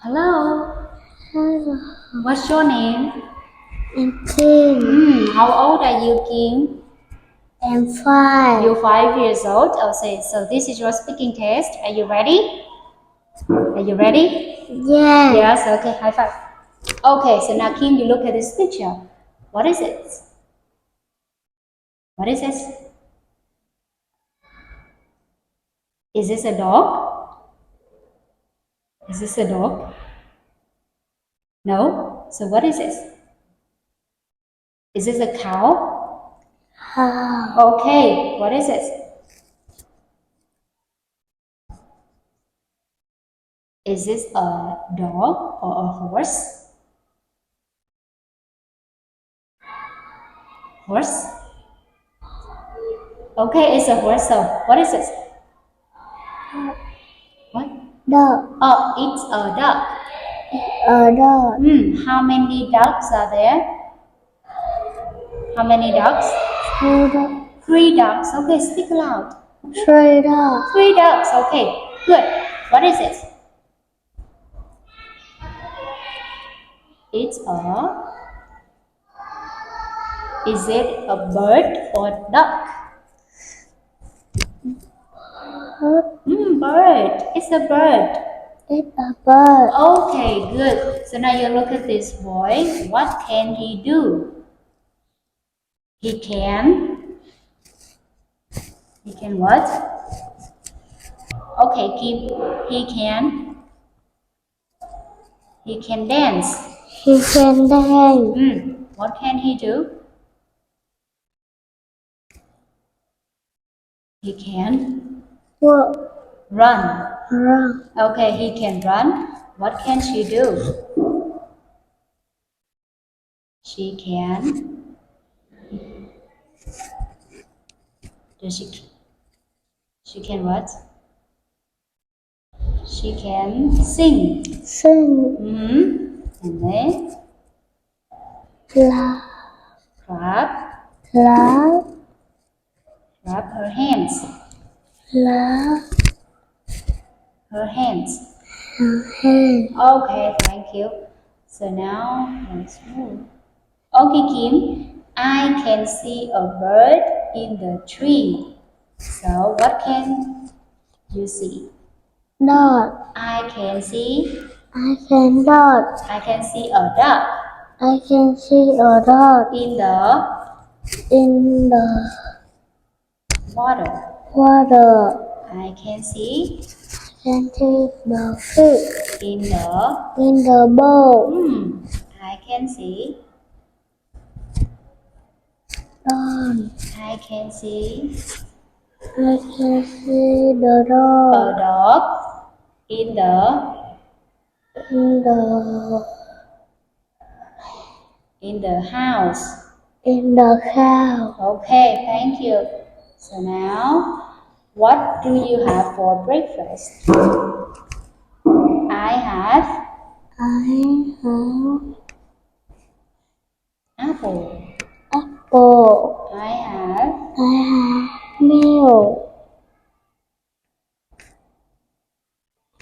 Hello, Hello, what's your name? I'm Kim. How old are you, Kim? I'm 5. You're 5 years old. Okay, so this is your speaking test. Are you ready? Are you ready? Yes. Yes, okay, high five. Okay, so now Kim, you look at this picture. What is it? What is this? Is this a dog? Is this a dog? No? So what is this? Is this a cow? How? Okay, what is this? Is this a dog or a horse? Horse? Okay, it's a horse. So what is this? What? Dog. Oh, it's a duck. A dog. How many ducks are there? How many ducks? 2 dog. 3 ducks. Okay, speak loud. 3 dog. 3 ducks. Okay, good. What is it? It's a. Is it a bird or duck? Bird. It's a bird. It's a bird. Okay, good. So now you look at this boy. What can he do? He can. He can what? Okay, keep. He can. He can dance. He can dance. What can he do? He can Walk. run. Run. Okay, he can run. What can she do? She can. Does she can what? She can sing. Sing. And then Clap. clap. Clap. Clap her hands. Clap. Her hands. Her hand. Okay, thank you. So now let's move. Okay, Kim, I can see a bird in the tree. So what can you see? Dog. I can see. I can dog. I can see a duck I can see a dog in the in the water. water. I can see Can see the fish in the in the bowl. I can see. Dog. I can see I can see the a dog dog in in the house. cow. Okay, thank you. So now, what do you have for breakfast? I have I have apple. apple. I have I have milk.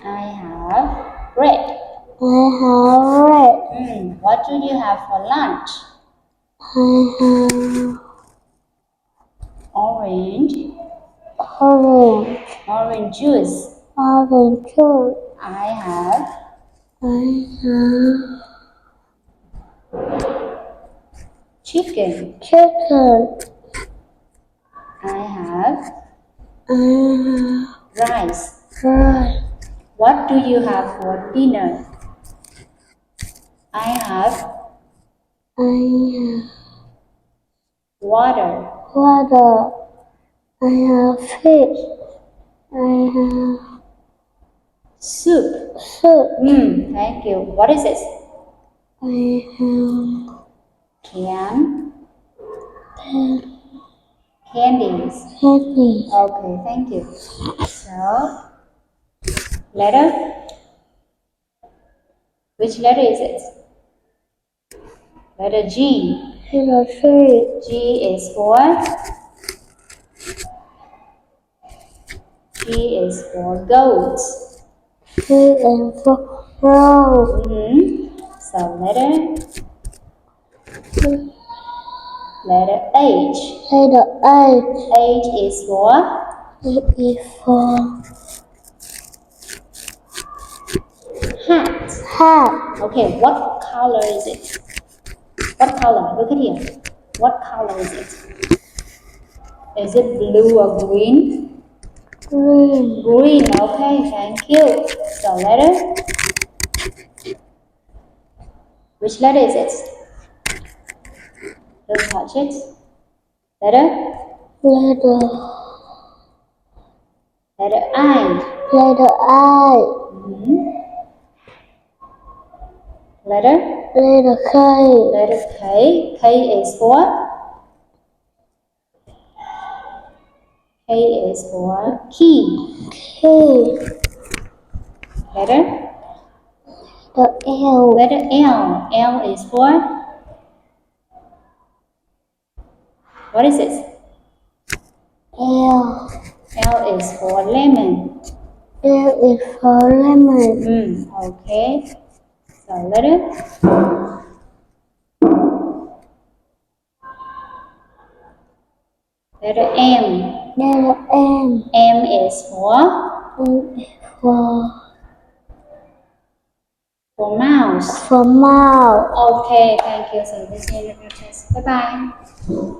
I have bread. I have bread. What do you have for lunch? I have Orange. orange. Orange juice. Orange juice. I have I have chicken. chicken. I have I have rice. rice. What do you have for dinner? I have I have water. water. I have fish. I have Soup. soup. Thank you. What is this? I have Candies. candy. Okay, thank you. So, letter. Which letter is it? Letter G. Hello, tree. G is for goats. Tree and four Rose. So letter H. Letter H. H is for It is for hat. hat. Okay, what color is it? What color? Look at here. What color is it? Is it blue or green? Green. Green. Okay, thank you. So letter. Which letter is it? Don't touch it. Letter. Letter. Letter I. Letter I. Letter. Letter K. Letter K. K is for. K is for key. K. Letter. The L. Letter L. L is for. What is it? L. L is for lemon. L is for lemon. Okay. So letter. Letter M. Letter M. M is for. M is For mouse. for mouth. Okay, thank you. So this is your test. Bye bye.